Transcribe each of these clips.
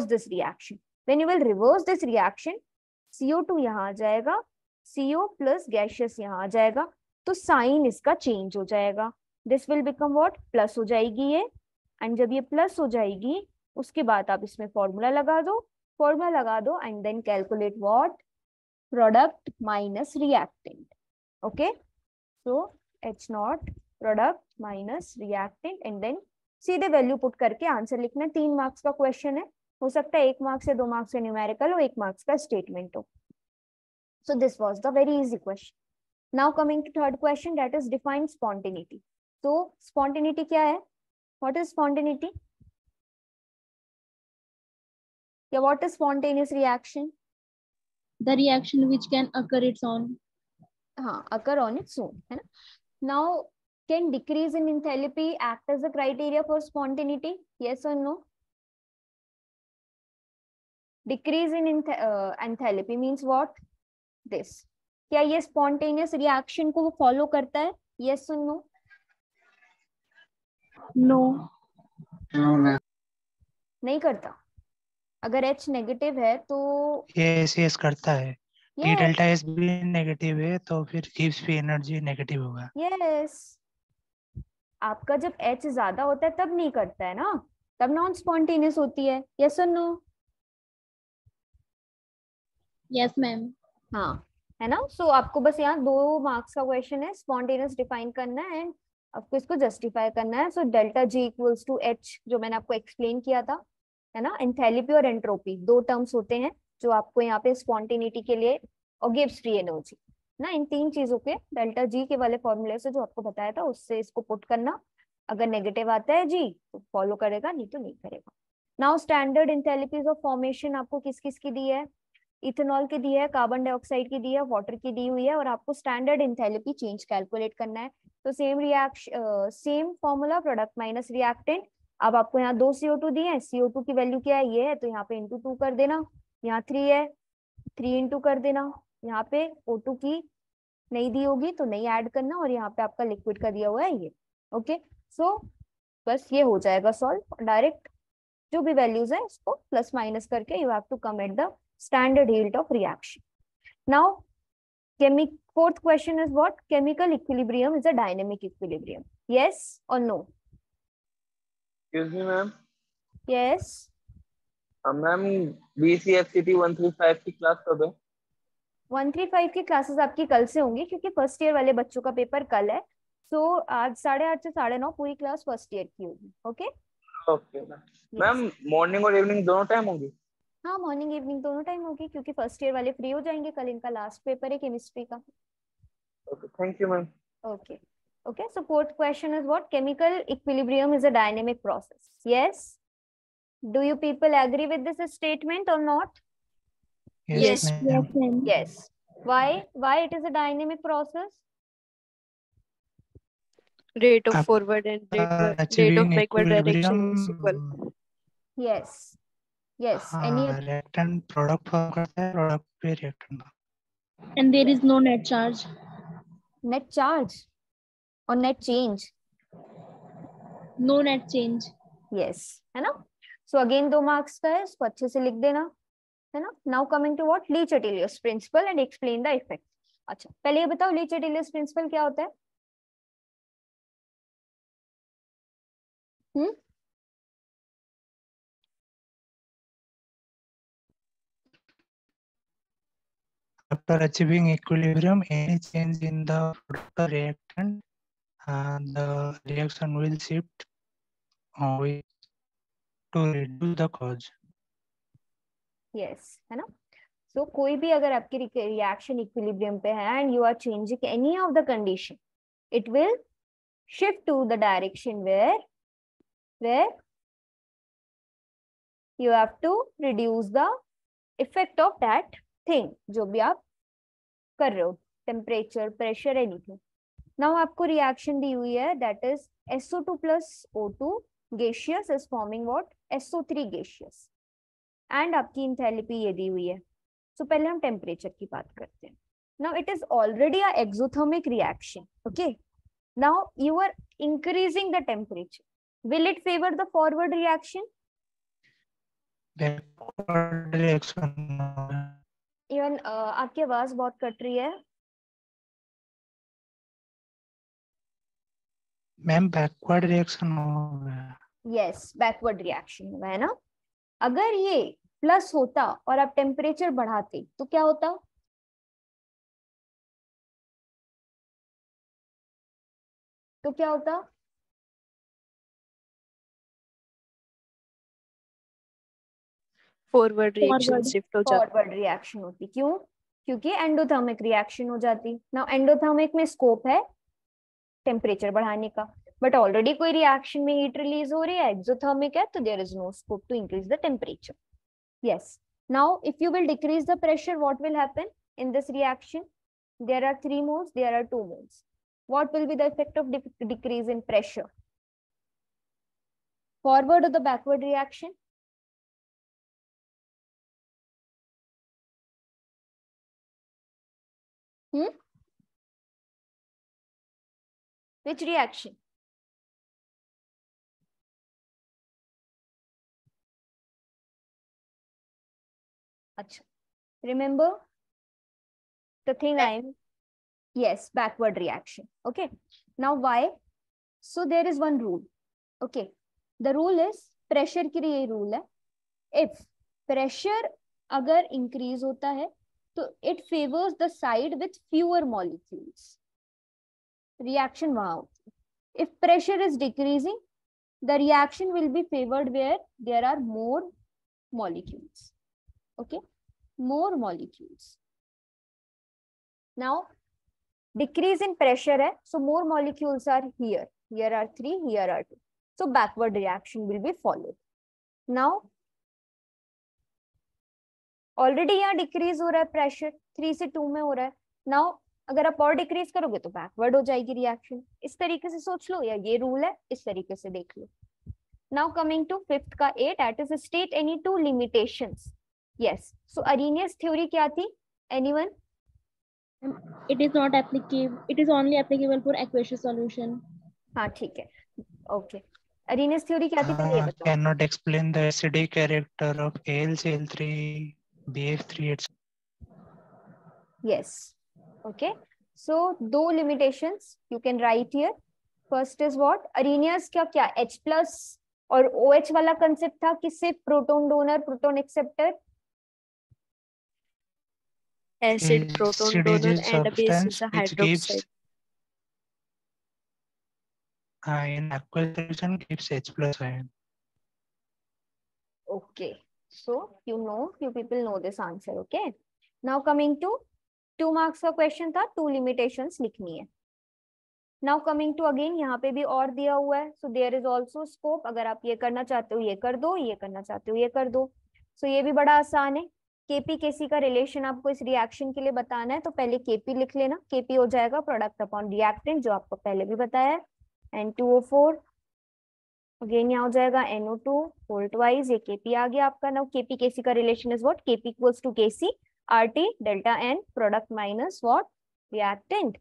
this reaction. When you will reverse this reaction, CO2 यहाँ आ जाएगा, CO plus gaseous यहाँ आ जाएगा, तो साइन इसका चेंज हो जाएगा. This will become what, plus हो जाएगी ये. एंड जब ये प्लस हो जाएगी उसके बाद आप इसमें फॉर्मूला लगा दो and then calculate what, product minus reactant. Okay, so H not product minus reactant and then सीधे वैल्यू पुट करके आंसर लिखना. 3 मार्क्स का क्वेश्चन है, हो सकता है 1 मार्क्स से 2 मार्क्स से न्यूमेरिकल हो, 1 मार्क्स का स्टेटमेंट हो. So this was the very easy question. Now coming to third question, that is define spontaneity. So spontaneity क्या है? What is spontaneity? Yeah, what is spontaneous reaction? The reaction which can occur its own. हाँ, occur on its own, है ना? Now, can decrease in enthalpy act as a criteria for spontaneity? Yes or no? Decrease in enthalpy means what? This. क्या ये spontaneous reaction को follow करता है? Yes or no? No. No. नहीं करता. अगर H नेगेटिव है तो yes करता है. T yes. डेल्टा S भी नेगेटिव है तो फिर गिब्स भी एनर्जी नेगेटिव होगा. Yes. आपका जब H ज्यादा होता है तब नहीं करता है ना, तब नॉन स्पॉन्टेनियस होती है. Yes or no? Yes ma'am. हाँ, है ना. सो आपको बस यहाँ 2 मार्क्स का क्वेश्चन है, स्पॉन्टेनियस डिफाइन करना है एंड आपको इसको जस्टिफाई करना है. So delta G equals to H जो मैंने आपको एक्सप्लेन किया था, है ना. एंथैल्पी और एंट्रोपी 2 टर्म्स होते हैं जो आपको यहाँ पे स्पॉन्टेनिटी के लिए, और गिब्स फ्री एनर्जी ना, इन 3 चीजों के डेल्टा G के वाले फॉर्मूले से जो आपको बताया था उससे इसको पुट करना. अगर नेगेटिव आता है G तो फॉलो करेगा, नहीं तो नहीं करेगा. Now standard enthalpies of formation आपको किस किस की दी है? इथेनॉल की दी है, कार्बन डाइऑक्साइड की दी है, वाटर की दी हुई है, और आपको स्टैंडर्ड एंथैल्पी चेंज कैलकुलेट करना है. तो same formula, product minus reactant. अब आपको यहाँ 2 CO2 दिए हैं, CO2 की वैल्यू क्या है, ये है, तो यहाँ पे इंटू 2 कर देना. यहाँ 3 है, 3 इंटू कर देना. यहाँ पे O2 की नहीं दी होगी तो नहीं ऐड करना, और यहाँ पे आपका लिक्विड का दिया हुआ है ये. ओके, सो बस ये हो जाएगा सॉल्व. डायरेक्ट जो भी वैल्यूज है इसको प्लस माइनस करके you have to come at the standard yield of reaction. Now, fourth question is what? Chemical equilibrium is a dynamic equilibrium. Yes or no? Excuse me, ma'am. Yes. Ma'am BCFCT 135 की class कब है? 135 की classes आपकी कल से होंगी क्योंकि first year वाले बच्चों का पेपर कल है. सो आज 8:30 से 9:30 पूरी क्लास फर्स्ट ईयर की होगी. Okay okay ma'am. मॉर्निंग और इवनिंग दोनों टाइम होंगी? हाँ, मॉर्निंग इवनिंग दोनों टाइम होगी क्योंकि फर्स्ट ईयर वाले फ्री हो जाएंगे. कल इनका लास्ट पेपर है केमिस्ट्री का. Okay, thank you ma'am. Okay. Okay. So fourth question is what? Chemical equilibrium is a dynamic process. Yes. Do you people agree with this statement or not? Yes, ma'am. ma'am. Yes. Why it is a dynamic process? Rate of After forward and rate of achieving backward direction is equal. equilibrium, Yes. Yes. Any reactant product form करता है, product पे reactant. And there is no net charge. net charge or net change? No net change. Yes. है ना? So again 2 marks का है, इसको अच्छे से लिख देना, है ना. Now coming to what? Le Chatelier's principle and explain the effect. अच्छा, पहले ये बताओ Le Chatelier's principle क्या होता है? After achieving equilibrium, any change in the product or reactant, the reaction will shift to reduce the cause. Yes, है ना. So कोई भी अगर आपकी रिएक्शन इक्विलिब्रियम पे है and you are changing any of the condition, it will shift to the direction where you have to reduce the effect of that thing जो भी आप कर रहे हो, temperature, pressure, anything. Now आपको रिएक्शन दी हुई है, that is SO2 plus O2 gaseous is forming what? SO3 gaseous. And आपकी इंथैल्पी ये दी हुई है. सो पहले हम टेम्परेचर की बात करते हैं. Now it is already a exothermic reaction. Okay, now you are increasing the temperature. Will it favour the forward reaction? Backward reaction होगा। इवन आपकी आवाज बहुत कट रही है। मैम बैकवर्ड रिएक्शन होगा। यस, बैकवर्ड रिएक्शन हुआ है ना। अगर ये प्लस होता और आप टेम्परेचर बढ़ाते तो क्या होता? तो क्या होता? Forward reaction Forward. शिफ्ट हो जाता। फॉरवर्ड रिएक्शन होती। क्यों? क्योंकि एंडोथर्मिक रिएक्शन हो जाती। नाउ एंडोथर्मिक में स्कोप है टेम्परेचर बढ़ाने का, बट ऑलरेडी कोई रिएक्शन में हीट रिलीज हो रही है, एक्सोथर्मिक है, तो there is no scope to increase the temperature. Yes, now if you will decrease the pressure, what will happen in this reaction? There are 3 moles, there are 2 moles. What will be the effect of decrease in pressure? Forward or the backward reaction? Which reaction? Acha. Remember the thing yes, backward reaction. Okay. Now why? So there is one rule. Okay. The rule is pressure के लिए ये rule है. If pressure अगर increase होता है तो it favors the side with fewer molecules. Reaction वहां होती है. If pressure is decreasing, the reaction will be favored where there are more molecules. Okay, more molecules. Now, decrease in pressure है, so more molecules are here. Here are 3, here are 2. So backward reaction will be followed. Now, already यहाँ decrease हो रहा है pressure, 3 से 2 में हो रहा है. Now, अगर आप और डिक्रीज करोगे तो बैकवर्ड हो जाएगी रिएक्शन. इस तरीके से सोच लो, या ये रूल है, इस तरीके से देख लो. नाउ कमिंग टू फिफ्थ का A, that is state any 2 limitations. Yes, so Arrhenius theory क्या थी? Anyone? It is not applicable. It is only applicable for aqueous solution. हाँ ठीक है, ओके. अरेनियस थ्योरी क्या थी पहले ये बताओ. Cannot explain the acidic character of AlCl3, BF3, etc. Yes. Okay. So 2 limitations you can write here. First is what? Arrhenius क्या H plus और OH वाला concept था कि सिर्फ proton donor, proton acceptor. Acid, proton donor, and a base is a hydroxide. In aqueous solution gives H plus ion. Okay. So you people know this answer. Okay. Now coming to 2 marks का question था, 2 limitations लिखनी है. Now coming to again यहाँ पे भी और दिया हुआ है. So there is also scope. अगर आप ये करना चाहते हो ये कर दो, ये करना चाहते हो ये कर दो. So ये भी बड़ा आसान है. KP KC का रिलेशन आपको इस रिएक्शन के लिए बताना है, तो पहले KP लिख लेना. KP हो जाएगा प्रोडक्ट अपॉन रिएक्टेंट, जो आपको पहले भी बताया है. N2O4 अगेन यहाँ हो जाएगा NO2 होल ट्वाइस. ये KP आ गया आपका. नाउ KP KC का relation is what? KP equals to KC RT delta N product minus what? Reactant.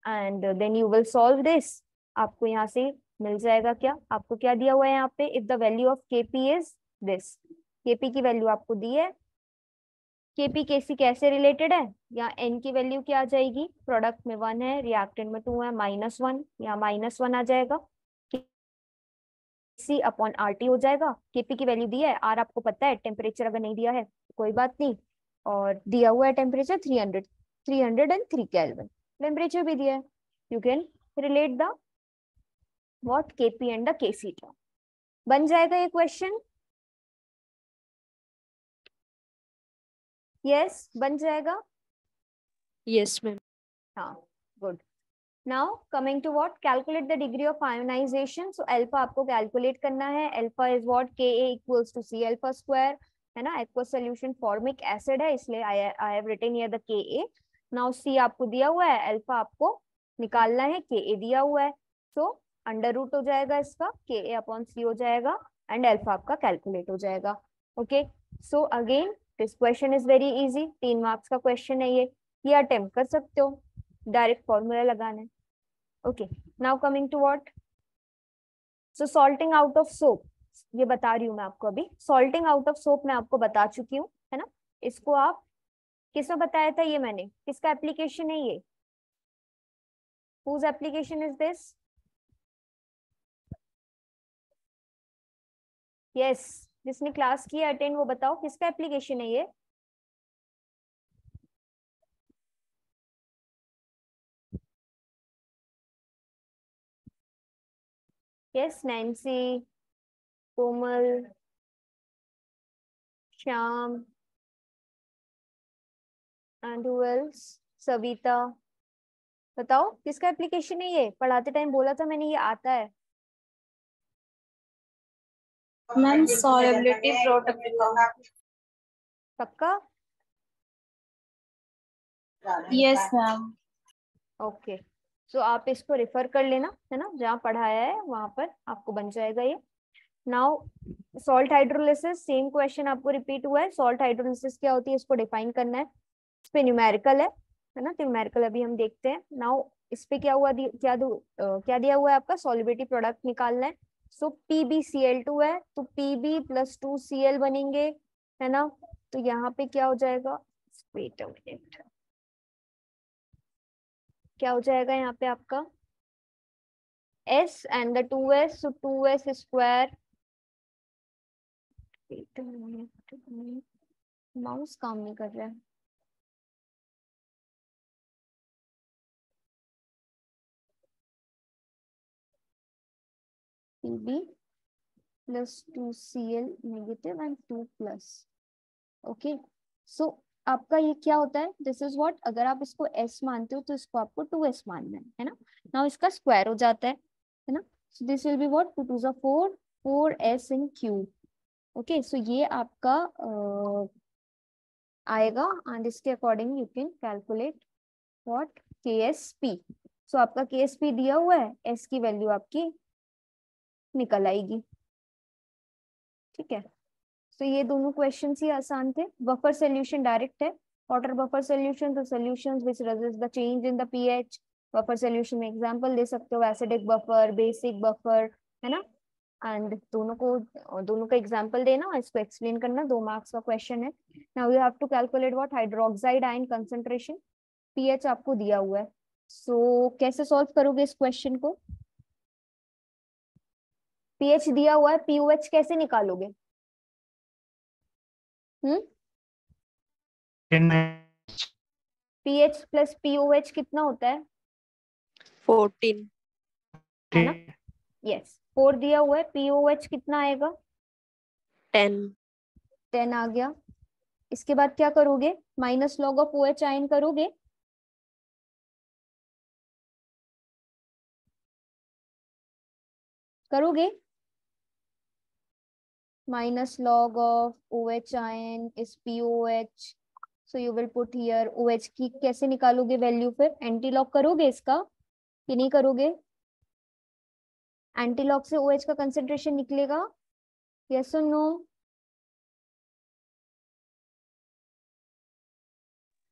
And then you will solve this. आपको यहाँ से मिल जाएगा क्या? आपको क्या दिया हुआ है यहाँ पे? If the value of KP is this. KP की वैल्यू आपको दी है. KP KC कैसे रिलेटेड है? यहाँ N की वैल्यू क्या आ जाएगी? प्रोडक्ट में 1 है, रिएक्टेंट में 2 है, -1. यहाँ -1 आ जाएगा. C अपॉन RT हो जाएगा. KP की वैल्यू दी है, R आपको पता है. टेम्परेचर अगर नहीं दिया है कोई बात नहीं, और दिया हुआ है टेम्परेचर 303 केल्विन. टेम्परेचर भी दिया है. You can relate the what? KP and the KC term. बन जाएगा ये क्वेश्चन? यस, बन जाएगा. Yes, ma'am. हाँ, good. Now coming to what? Calculate the degree of ionization. So alpha आपको calculate करना है. Alpha is what? Ka equals to C alpha square, है ना? Aqueous solution formic acid है, इसलिए I have written here the Ka. Now C आपको दिया हुआ है, alpha आपको निकालना है, Ka दिया हुआ है. So अंडर रूट हो जाएगा इसका, Ka अपॉन C हो जाएगा, एंड alpha आपका कैलकुलेट हो जाएगा. Okay, so again this question is very easy. 3 marks का क्वेश्चन है ये अटेम्प्ट कर सकते हो. डायरेक्ट फॉर्मूला लगाना है. Okay, now coming to what? So salting out of soap. ये बता रही हूँ मैं आपको अभी। सॉल्टिंग आउट ऑफ सोप मैं आपको बता चुकी हूँ, है ना। इसको आप किसने बताया था, ये मैंने, किसका एप्लीकेशन है ये, whose application is this? yes, जिसने क्लास किया अटेंड वो बताओ किसका एप्लीकेशन है ये। Yes, Nancy, Komal, Shyam, and who else? Savita, बताओ किसका एप्लीकेशन है ये। पढ़ाते टाइम बोला था मैंने ये आता है। Ma'am solubility protocol. पक्का? Yes ma'am. ओके, सो आप इसको रेफर कर लेना, है ना, जहाँ पढ़ाया है वहां पर आपको बन जाएगा ये। Now salt hydrolysis, same question आपको रिपीट हुआ है। सॉल्ट हाइड्रोलिसिस क्या होती है इसको डिफाइन करना है। इस पे न्यूमेरिकल है ना, तो न्यूमेरिकल अभी हम देखते हैं। नाउ इस पे क्या हुआ, क्या दिया हुआ है आपका, सॉल्युबिलिटी प्रोडक्ट निकालना है। सो PbCl2 है तो Pb + 2Cl बनेंगे, है ना। तो यहाँ पे क्या हो जाएगा, वेट अ मिनट, क्या हो जाएगा यहाँ पे आपका S and the 2S, so 2S square, mouse काम नहीं कर रहा है। Pb + 2Cl negative and 2+। Okay, so आपका ये क्या होता है, दिस इज व्हाट, अगर आप इसको S मानते हो तो इसको आपको 2S मानना है ना। नाउ इसका स्क्वायर हो जाता है ना। So this will be what, 2 2 4, 4S in cube. Okay, so ये आपका आएगा एंड इसके according you can calculate what, KSP। So आपका KSP दिया हुआ है, S की वैल्यू आपकी निकल आएगी, ठीक है। तो ये दोनों क्वेश्चंस ही आसान थे। बफर सॉल्यूशन डायरेक्ट है, वाटर बफर सॉल्यूशन, तो solutions which resist the change in the pH. Buffer solution में एग्जांपल दे सकते हो, एसिडिक बफर, बेसिक बफर, है ना। एंड दोनों का एग्जांपल देना, इसको एक्सप्लेन करना, 2 मार्क्स का क्वेश्चन है। Now you have to calculate what, hydroxide ion concentration, pH आपको दिया हुआ है। सो कैसे सॉल्व करोगे इस क्वेश्चन को, पीएच दिया हुआ है, पीओएच कैसे निकालोगे। पीएच + पीओएच कितना होता है, 14. है ना। यस, 4 दिया हुआ है, पीओएच कितना आएगा, 10. 10 आ गया। इसके बाद क्या करोगे, -log ऑफ OH आयन करोगे, -log of OH ion is POH, so you will put here OH की कैसे निकालोगे वैल्यू, फिर एंटीलॉग करोगे इसका कि नहीं करोगे। एंटीलॉग से OH का कंसेंट्रेशन निकलेगा, यस और नो।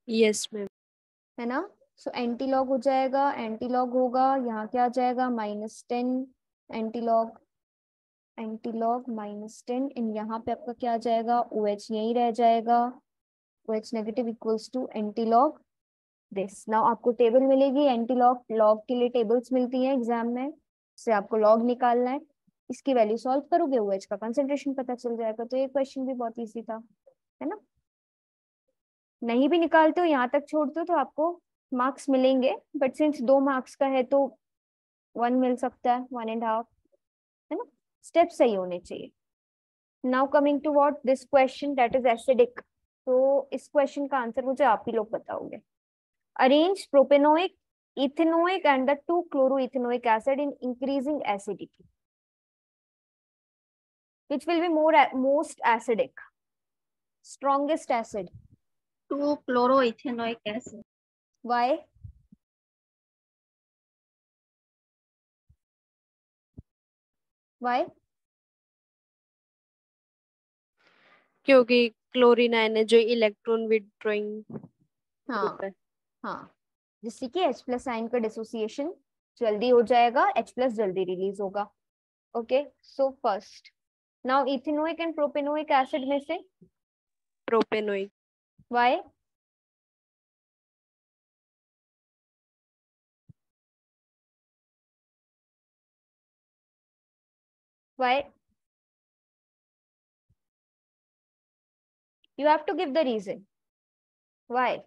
Yes, ma'am. है ना। सो एंटीलॉग हो जाएगा, एंटीलॉग होगा यहाँ क्या आ जाएगा, -10, एंटीलॉग -10 इन, यहाँ पे आपका क्या आ जाएगा, OH यही रह जाएगा, OH negative equals to antilog this. Now आपको टेबल मिलेगी एंटीलॉग, लॉग के लिए टेबल्स मिलती हैं एग्जाम में, इससे आपको लॉग निकालना है, इसकी वैल्यू सॉल्व करोगे, OH का कंसेंट्रेशन पता चल जाएगा। तो ये क्वेश्चन भी बहुत इजी था, है ना। नहीं भी निकालते हो, यहाँ तक छोड़ते हो तो आपको मार्क्स मिलेंगे, बट सिंस 2 मार्क्स का है तो 1 मिल सकता है, 1.5, है ना। स्टेप सही होने चाहिए। Now coming to what, this question that is acidic. तो इस क्वेश्चन का आंसर मुझे आप ही लोग बताओगे। Arrange propanoic, ethanoic and the 2-chloroethanoic acid in increasing acidity, which will be most acidic, strongest acid, 2-chloroethanoic acid. why? क्योंकि chlorine ion है जो इलेक्ट्रॉन विथड्रॉइंग ग्रुप है। हाँ, जिससे कि H+ आयन का डिसोसिएशन जल्दी हो जाएगा, H+ जल्दी रिलीज होगा। Okay, so first now ethanoic and propanoic acid में से propanoic. Why? Why? You have to give the reason. Why?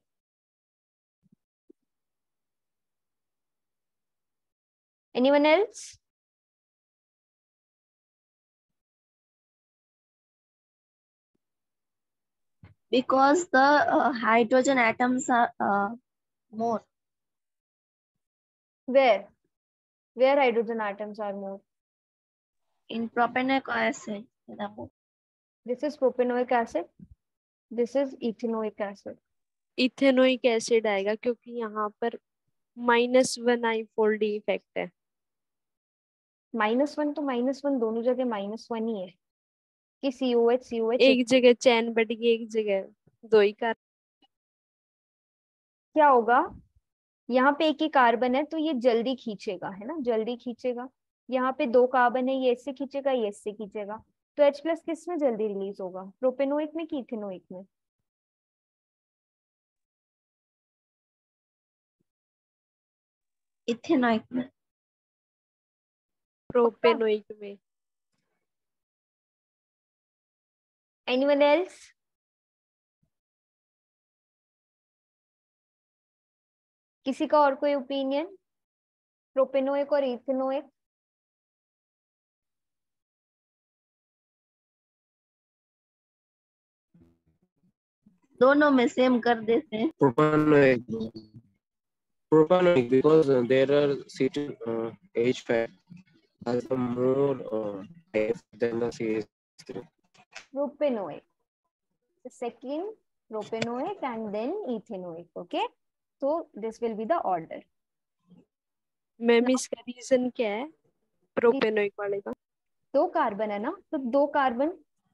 Anyone else? Because the hydrogen atoms are more. Where? Where hydrogen atoms are more? In propanoic acid. This is propanoic acid. This is ethanoic acid. Ethanoic acid आएगा क्योंकि यहाँ पर -1 आई fold effect है। -1 तो -1 दोनों जगह -1 ही है कि COH एक जगह चैन बढ़ गई, एक जगह 2 ही कार्बन। क्या होगा? यहाँ पे एक ही कार्बन है तो ये जल्दी खींचेगा, है ना, जल्दी खींचेगा। यहाँ पे 2 कार्बन है, ये इससे खींचेगा, ये इससे खींचेगा। तो H+ किस में जल्दी रिलीज होगा, प्रोपेनोइक में कि इथेनोइक में? इथेनोइक में। प्रोपेनोइक में। Anyone else? किसी का और कोई ओपिनियन? प्रोपेनोइक और इथेनोइक? दोनों में सेम कर देते हैं। Propanoic because there are certain H5 has a more F than the CH3. Propanoic. The second propanoic and then ethanoic. Okay. So this will be the order. Ma'am इसका reason क्या है propanoic वाले का? 2 carbon है ना, तो 2 carbon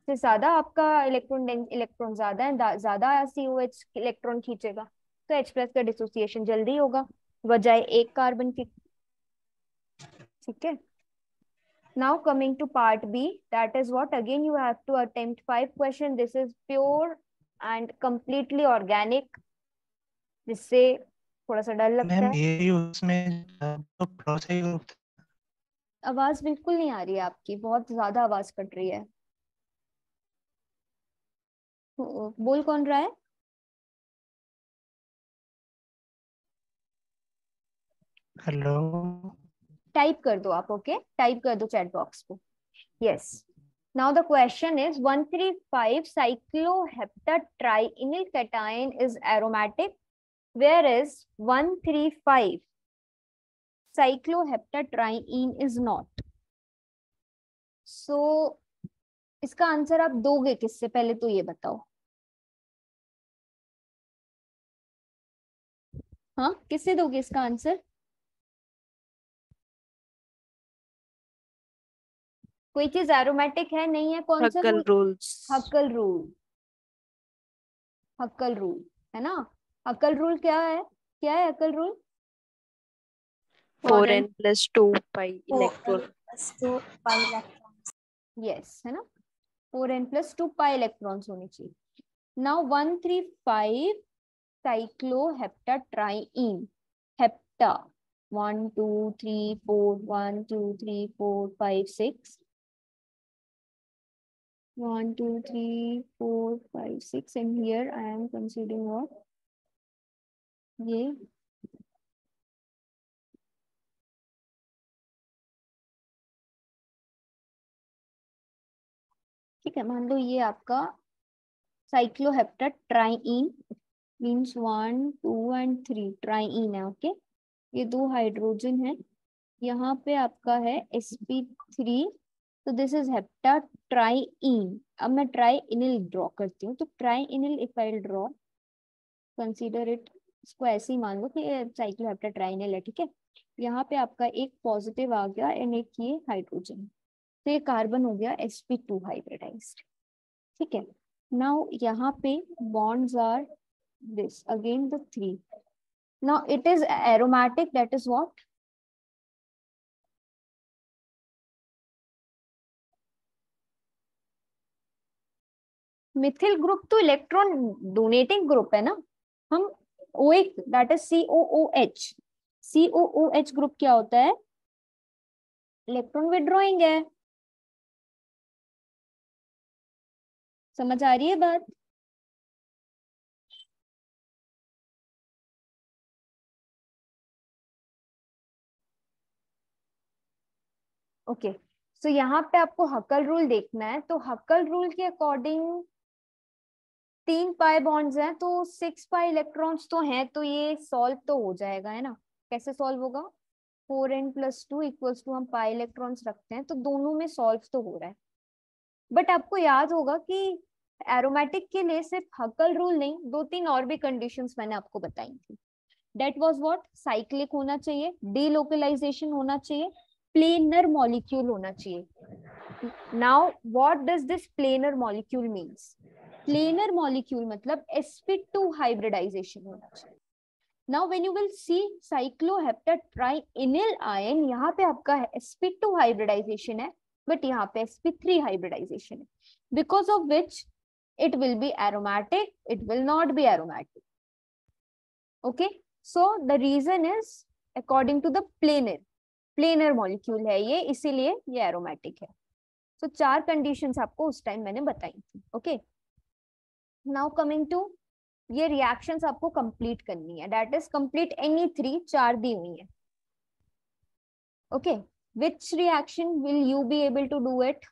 से ज्यादा आपका इलेक्ट्रॉन ज्यादा है, ज्यादा COH इलेक्ट्रॉन खींचेगा, तो H+ का डिसोसिएशन जल्दी होगा बजाय 1 कार्बन की। ठीक है। Now coming to part B, that is what again you have to attempt 5 questions. This is pure and completely organic, जिससे थोड़ा सा डर लगता मैम है। ये उसमें तो प्रोसेस ग्रुप आवाज बिल्कुल नहीं आ रही है आपकी, बहुत ज्यादा आवाज कट रही है। बोल कौन रहा है? हेलो, टाइप कर दो आप। ओके, टाइप कर दो चैट बॉक्स को। Yes, now the question is 135 cycloheptatrienol cation is aromatic, whereas 135 cycloheptatriene is not. So इसका आंसर आप दोगे किससे, पहले तो ये बताओ। हाँ, किससे दोगे इसका आंसर? कोई चीज एरोमेटिक है नहीं है, कौन सा Hückel rules. Hückel rule. Hückel rule है ना। हक्कल रूल क्या है? क्या है Hückel rule? 4n + 2 pi electron. Yes, है ना, 4n + 2 pi इलेक्ट्रॉन्स होनी चाहिए। Now 135 cycloheptatriene, hepta 1 2 3 4 1 2 3 4 5 6 1 2 3 4 5 6 and here I am considering what ये ठीक है, मान लो ये आपका cycloheptatriene मीन्स 1 2 and 3 ट्राइइन है। ओके, ये 2 हाइड्रोजन है, यहाँ पे आपका है sp3, तो दिस इज हेप्टाट्राइइन। अब मैं ट्राइइनिल ड्रॉ करती हूँ, तो trienyl if I draw, consider it, इसको ऐसे ही मान लो कि साइक्लोहेप्टाट्राइनिल है। ठीक है, यहाँ पे आपका एक पॉजिटिव आ गया एंड एक ये हाइड्रोजन, तो ये कार्बन हो गया sp2 हाइब्रिडाइज्ड। ठीक है, नाउ यहाँ पे bonds are this again the 3। Now it is aromatic, that is what? Methyl group तो इलेक्ट्रॉन डोनेटिंग ग्रुप है ना। हम OH that is COOH, COOH group क्या होता है? इलेक्ट्रॉन विड्रॉइंग है। समझ आ रही है बात? ओके, सो यहाँ पे आपको हक्कल रूल देखना है। तो हक्कल रूल के अकॉर्डिंग 3 पाई बॉन्ड्स हैं, तो 6 पाई इलेक्ट्रॉन्स तो हैं, तो ये सॉल्व तो हो जाएगा, है ना। कैसे सॉल्व होगा? 4n+2 इक्वल्स टू, हम पाई इलेक्ट्रॉन्स रखते हैं तो दोनों में सॉल्व तो हो रहा है। बट आपको याद होगा कि एरोमेटिक के लिए सिर्फ हक्कल रूल नहीं, 2-3 और भी कंडीशंस मैंने आपको बताई थी। Date was what? साइक्लिक होना चाहिए, डीलोकलाइजेशन होना चाहिए, प्लेनर मॉलिक्यूल होना चाहिए। Now what does this planar molecule means? Planar molecule मतलब sp2 हाइब्रिडाइजेशन होना चाहिए। Now when you will see cycloheptatrienyl ion, यहाँ पे आपका sp2 हाइब्रिडाइजेशन है, बट यहाँ पे sp3 हाइब्रिडाइजेशन है, because of which it will be aromatic, it will not be aromatic. Okay, so the reason is according to the planar molecule है ये, इसीलिए ये aromatic है। so 4 conditions आपको उस टाइम मैंने बताई थी। okay, now coming to ये reactions आपको complete करनी है, that is complete any 3, 4 दी हुई है। okay, which reaction will you be able to do it?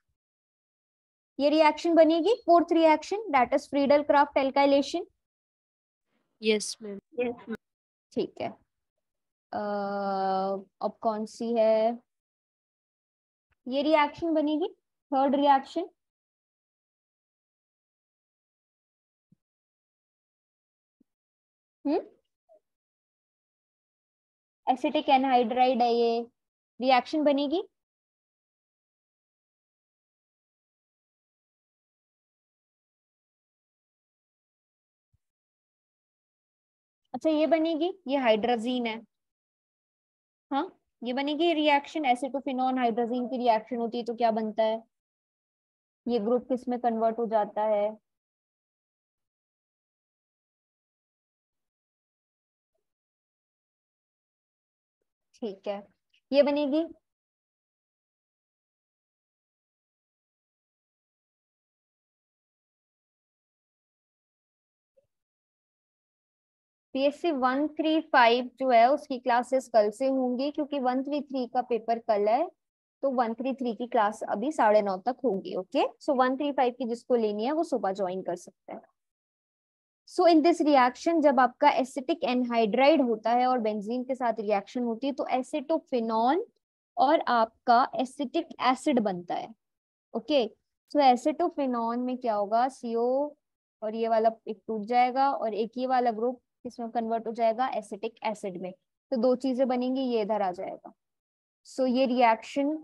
ये रिएक्शन बनेगी 4th reaction, that is Friedel Crafts alkylation। Yes ma'am. Yes. ठीक है। अब कौन सी है? ये रिएक्शन बनेगी 3rd रिएक्शन। एसिटिक एनहाइड्राइड है ये, रिएक्शन बनेगी। अच्छा ये बनेगी, ये हाइड्रोजीन है। हाँ ये बनेगी रिएक्शन, एसिटोफिनॉन हाइड्रोजीन की रिएक्शन होती है तो क्या बनता है? ये ग्रुप किस में कन्वर्ट हो जाता है? ठीक है, ये बनेगी PSC 135 जो है उसकी क्लासेस कल से होंगी, क्योंकि 133 का पेपर कल है, तो 133 की क्लास अभी 9:30 तक होगी। ओके, सो 135 की जिसको लेनी है वो सुबह ज्वाइन कर सकता है। सो इन दिस रिएक्शन जब आपका एसिटिक एनहाइड्राइड होता है और बेंजीन के साथ रिएक्शन होती है तो एसिटोफिनॉल और आपका एसिटिक एसिड बनता है। ओके, सो एसिटोफिनॉल में क्या होगा? CO और ये वाला एक टूट जाएगा और एक ये वाला ग्रुप इसमें कन्वर्ट हो जाएगा एसिटिक एसिड में, तो 2 चीजें बनेंगी, ये इधर आ जाएगा। सो ये रिएक्शन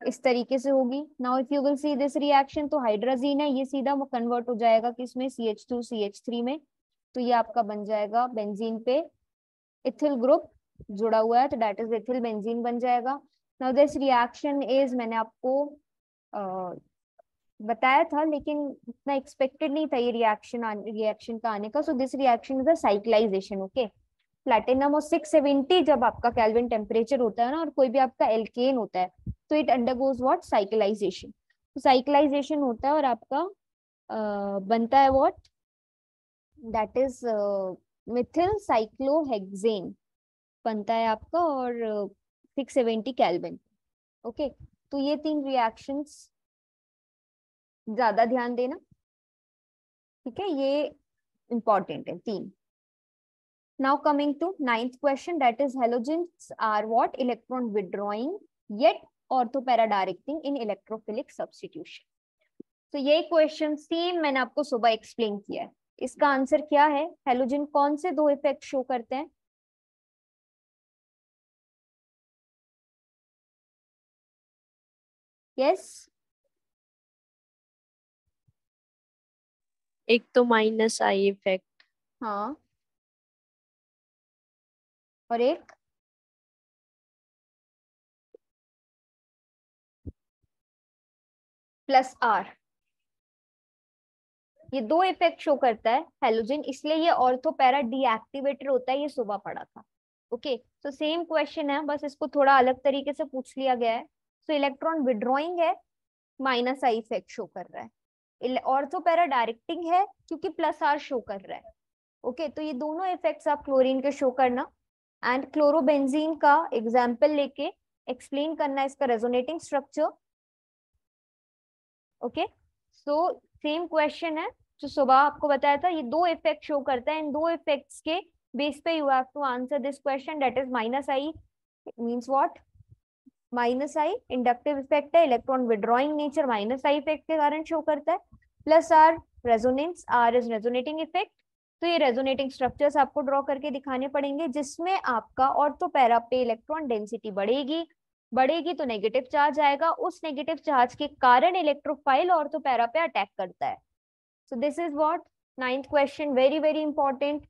इस तरीके से होगी। Now if you will see this reaction, तो हाइड्रोजीन है, ये सीधा वो कन्वर्ट हो जाएगा किसमें? CH2 CH3 में, तो ये आपका बन जाएगा बेंजीन पे इथिल ग्रुप जुड़ा हुआ है, तो दैट इज इथिल बेंजीन बन जाएगा। नाउ दिस रिएक्शन इज, मैंने आपको बताया था लेकिन इतना एक्सपेक्टेड नहीं था ये रिएक्शन का आने का। सो this reaction is a cyclisation. Okay, platinum और 670 जब आपका केल्विन टेम्परेचर होता है ना, और कोई भी आपका एल्केन होता है, तो इट अंडरगोज व्हाट? साइक्लाइजेशन। तो साइक्लाइजेशन होता है और आपका बनता है what? That is Mithil cyclohexane बनता है आपका, और 670 केल्विन। ओके, तो ये 3 रिएक्शंस ज्यादा ध्यान देना, ठीक है, ये इंपॉर्टेंट है 3। Now coming to 9th question, that is halogens are what? Electron withdrawing yet orthopara directing in electrophilic substitution. तो ये क्वेश्चन सेम मैंने आपको सुबह एक्सप्लेन किया है। इसका आंसर क्या है? हेलोजन कौन से 2 इफेक्ट शो करते हैं? यस, एक तो -I इफेक्ट, हाँ, और एक +R। ये 2 इफेक्ट शो करता है हेलोजन, इसलिए ये ऑर्थो पैरा डीएक्टिवेटेड होता है, ये सुबह पढ़ा था। ओके, तो सेम क्वेश्चन है, बस इसको थोड़ा अलग तरीके से पूछ लिया गया है। सो इलेक्ट्रॉन विड्रॉइंग है, माइनस आई इफेक्ट शो कर रहा है। ऑर्थो पैरा डायरेक्टिंग है क्योंकि प्लस आर शो कर रहा है। ओके, तो ये दोनों इफेक्ट्स आप क्लोरीन के शो करना, एंड क्लोरोबेंजीन का एग्जाम्पल लेके एक्सप्लेन करना इसका resonating structure. Okay, so same question है जो सुबह आपको बताया था, ये 2 इफेक्ट शो करता है, इन 2 इफेक्ट्स के बेस पे you have to answer this question, that is minus I means what, minus I inductive effect है, electron withdrawing nature minus I effect के कारण शो करता है, plus R resonance, R is resonating effect. तो ये resonating structures आपको draw करके दिखाने पड़ेंगे, जिसमें आपका ऑर्थो पैरा पे इलेक्ट्रॉन डेंसिटी बढ़ेगी तो नेगेटिव चार्ज आएगा, उस नेगेटिव चार्ज के कारण इलेक्ट्रोफाइल ऑर्थो पैरा पे अटैक करता है। सो this is what 9th question, very very important.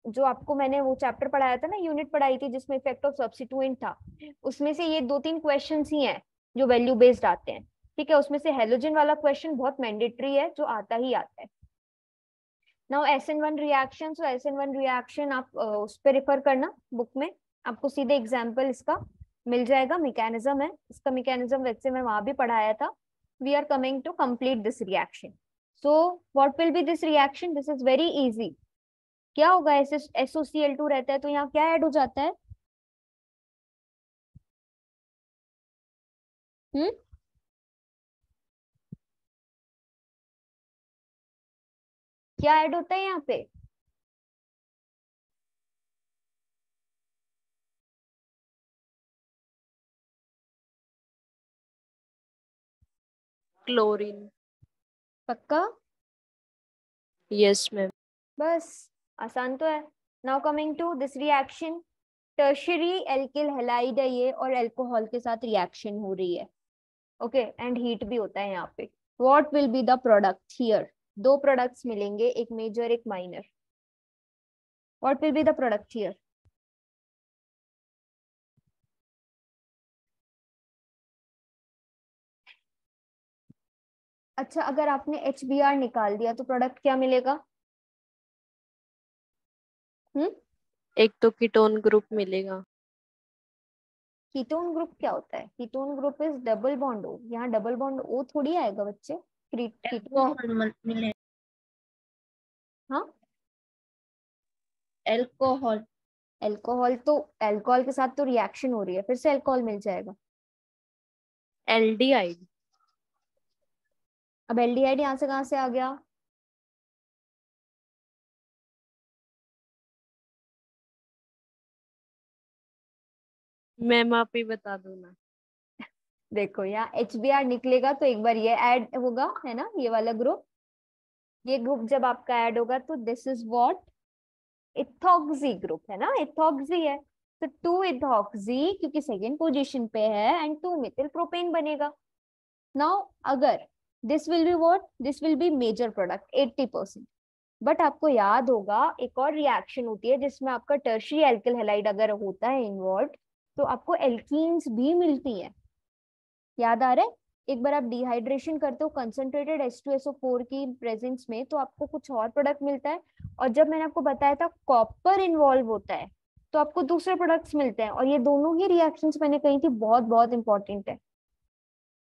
जो आपको मैंने वो चैप्टर पढ़ाया था ना, यूनिट पढ़ाई थी जिसमें इफेक्ट ऑफ सब्स्टिट्यूएंट था, उसमें से ये 2-3 क्वेश्चन ही हैं जो वैल्यू बेस्ड आते हैं। ठीक है, उसमें से हेलोजन वाला क्वेश्चन बहुत मैंडेटरी है, जो आता ही आता है। नाउ SN1 रिएक्शन, सो SN1 रिएक्शन आप उस पर रेफर करना बुक में, आपको सीधे एग्जाम्पल इसका मिल जाएगा, मैकेनिज्म है इसका, मैकेनिज्म वैसे मैं वहां भी पढ़ाया था। We are coming to complete this reaction. So what will be this reaction, this is very easy. क्या होगा, SOCl2 रहता है तो यहाँ क्या ऐड हो जाता है, क्या ऐड होता है यहाँ पे, क्लोरीन। पक्का? Yes ma'am. बस, आसान तो है। Now coming to this reaction, tertiary alkyl halide है ये, और अल्कोहल के साथ रिएक्शन हो रही है। ओके, एंड हीट भी होता है यहाँ पे। What will be the product here, 2 products मिलेंगे, एक मेजर एक minor. What will be the product here, अच्छा अगर आपने HBr निकाल दिया तो प्रोडक्ट क्या मिलेगा? एक तो कीटोन ग्रुप मिलेगा। कीटोन ग्रुप क्या होता है? Ketone group is double bond O, यहाँ डबल बॉन्ड O थोड़ी आएगा बच्चे, अल्कोहल मिले, हाँ अल्कोहल, अल्कोहल, तो अल्कोहल के साथ तो रिएक्शन हो रही है, फिर से अल्कोहल मिल जाएगा। एल्डिहाइड। अब एल्डिहाइड यहाँ से कहाँ से आ गया? मैम आप ही बता दो ना। देखो यहाँ HBr निकलेगा तो एक बार ये ऐड होगा, है ना, ये वाला ग्रुप, ये ग्रुप जब आपका ऐड होगा तो this is what, ethoxy group है ना, इथॉक्सी है, तो 2 इथॉक्सी क्योंकि सेकेंड पोजीशन पे है, एंड 2 मिथिल प्रोपेन बनेगा। नाउ अगर this will be what, this will be major product 80%, but आपको याद होगा एक और रिएक्शन होती है जिसमें आपका टर्शियरी एल्किल हैलाइड अगर होता है इन्वॉल्व, तो आपको एल्कीन्स भी मिलती है। याद आ रहा है? एक बार आप डिहाइड्रेशन करते हो कंसंट्रेटेड H2SO4 की प्रेजेंस में, तो आपको कुछ और प्रोडक्ट मिलता है, और जब मैंने आपको बताया था कॉपर इन्वॉल्व होता है तो आपको दूसरे प्रोडक्ट्स मिलते हैं, और ये दोनों ही रिएक्शंस मैंने कही थी बहुत बहुत इंपॉर्टेंट है।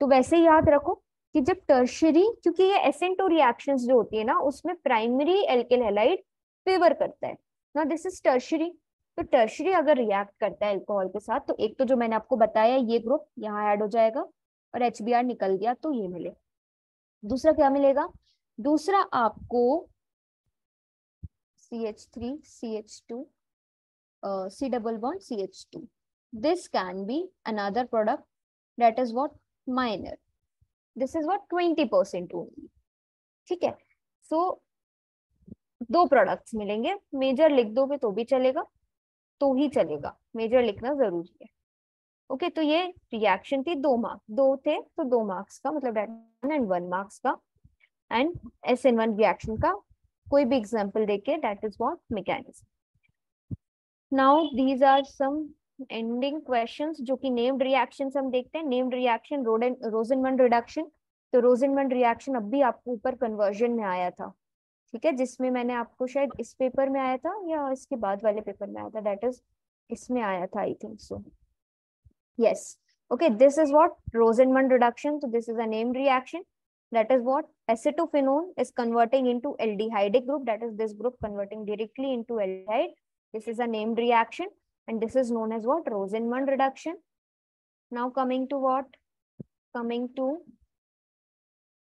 तो वैसे ही याद रखो कि जब टर्शियरी, क्योंकि ये SN2 रिएक्शंस जो होती है ना उसमें प्राइमरी एल्किल हैलाइड फेवर करता है ना, दिस इज टर्शियरी। तो टर्शियरी अगर रिएक्ट करता है अल्कोहल के साथ, तो एक तो जो मैंने आपको बताया ये ग्रुप यहाँ ऐड हो जाएगा, और HBr निकल गया तो ये मिले। दूसरा क्या मिलेगा? दूसरा आपको CH3 CH2 C double bond CH2, this can be another product, that is what, minor, this is what 20% only। ठीक है, सो 2 प्रोडक्ट्स मिलेंगे, मेजर लिख दोगे तो भी चलेगा, तो ही चलेगा, मेजर लिखना जरूरी है। ओके, तो ये रिएक्शन थी 2 मार्क्स, 2 थे तो 2 मार्क्स का, मतलब 1 मार्क्स का, एंड SN1 रिएक्शन का कोई भी एग्जांपल देके, that is what mechanism. Now these are some ending questions जो कि नेम्ड रिएक्शंस हम देखते हैं। नेम्ड रिएक्शन रोजनमंड रिडक्शन, तो रोजेनमंड रिएक्शन अब भी आपको ऊपर कन्वर्जन में आया था, ठीक है, जिसमें मैंने आपको शायद इस पेपर में आया था या इसके बाद वाले पेपर में आया था, दैट इज इसमें आया था I think so, yes. Okay, this is what Rosenmund reduction. So this is a named reaction. That is what acetophenone is converting into aldehyde group. That is this group converting directly into aldehyde. This is a named reaction, and this is known as what? Rosenmund reduction. Now coming to what? Coming to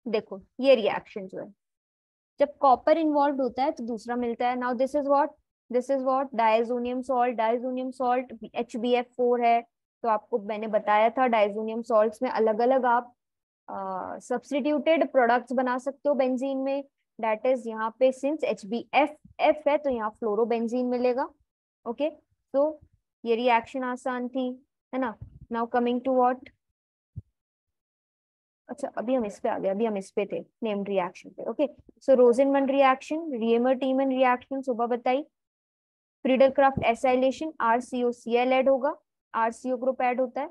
देखो ये reaction जो है, जब copper involve होता है तो दूसरा मिलता है. Now this is what diazonium salt. Diazonium salt HbF4 है. तो आपको मैंने बताया था डायजोनियम सॉल्ट्स में अलग अलग आप सब्स्टिट्यूटेड प्रोडक्ट्स बना सकते हो बेंजीन में. दैट इज यहाँ पे सिंस HbF है तो यहाँ फ्लोरोबेंजीन मिलेगा. ओके, तो ये रिएक्शन आसान थी, है ना. नाउ कमिंग टू व्हाट, अच्छा अभी हम इस पे आ गए, अभी हम इस पे थे नेम्ड रिएक्शन पे. ओके, सो रोजेनमंड रिएक्शन, रिएमर-टीमन रिएक्शन सुबह बताई. फ्रीडल-क्राफ्ट एसाइलेशन, RCOCl ऐड होगा, RCO ग्रुप ऐड होता है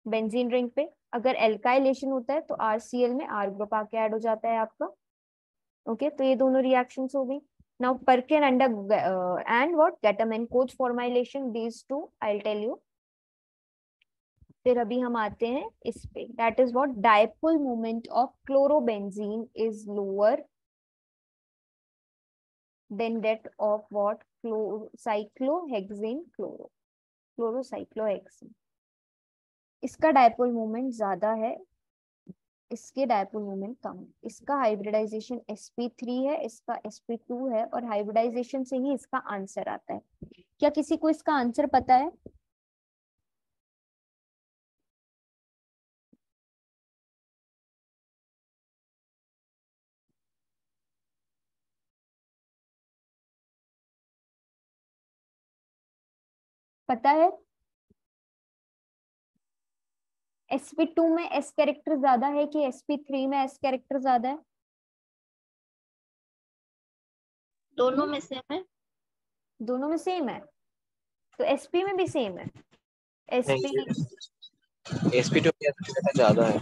बेंजीन रिंग पे. अगर एल्काइलेशन होता है तो RCl में R ग्रुप आके ऐड हो जाता है आपका. ओके, तो ये दोनों रिएक्शंस हो गई. Now Perkin and what Gattam-Koch formylation, these two I will tell you. फिर अभी हम आते हैं इस पे, that is what dipole moment of chlorobenzene is lower than that of what cyclohexane chlorocyclohexane. इसका डायपोल मोमेंट ज्यादा है, इसके डायपोल मोमेंट कम है. इसका हाइब्रिडाइजेशन sp3 है, इसका sp2 है, और हाइब्रिडाइजेशन से ही इसका आंसर आता है. क्या किसी को इसका आंसर पता है? पता है? sp2 में s कैरेक्टर ज्यादा है कि sp3 में s कैरेक्टर ज्यादा है? दोनों में सेम है. दोनों में सेम है, तो sp में भी सेम है. sp2 ज्यादा है.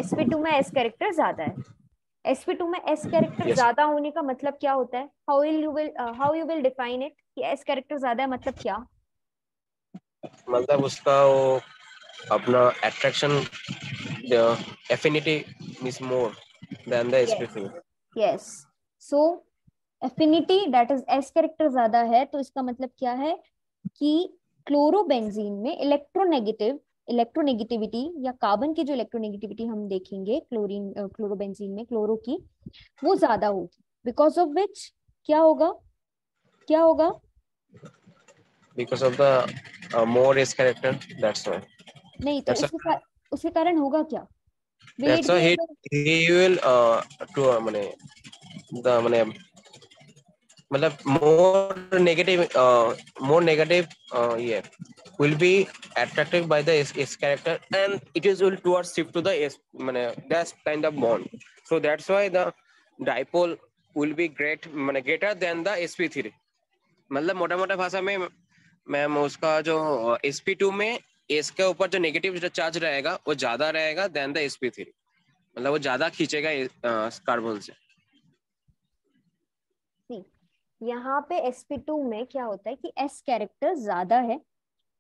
sp2 में s कैरेक्टर ज्यादा है. sp2 में s कैरेक्टर Yes. ज्यादा होने का मतलब क्या होता है? How you will define it कि s कैरेक्टर ज्यादा है मतलब क्या? मतलब उसका वो अपना attraction affinity is more than the sp3. Yes, so affinity that is s character ज्यादा है, तो इसका मतलब क्या है कि क्लोरोबेंजीन में इलेक्ट्रोनेगेटिविटी या कार्बन की जो इलेक्ट्रोनेगेटिविटी हम देखेंगे क्लोरोबेंजीन में क्लोरो की, वो ज्यादा होगी. बिकॉज ऑफ विच क्या होगा? Because of the more s character, that's why. नहीं तो That's उसके कारण होगा क्या? That's why he will to माने the माने मतलब more negative yeah will be attracted by the s character, and it is will towards shift to the s माने that's kind of bond. So that's why the dipole will be greater than the sp3. मतलब मोटा भाषा में ma'am उसका जो sp2 में s के ऊपर जो नेगेटिव चार्ज रहेगा वो ज्यादा रहेगा देन द sp3. मतलब वो ज्यादा खींचेगा कार्बन से. यहाँ पे sp2 में क्या होता है कि s कैरेक्टर ज्यादा है.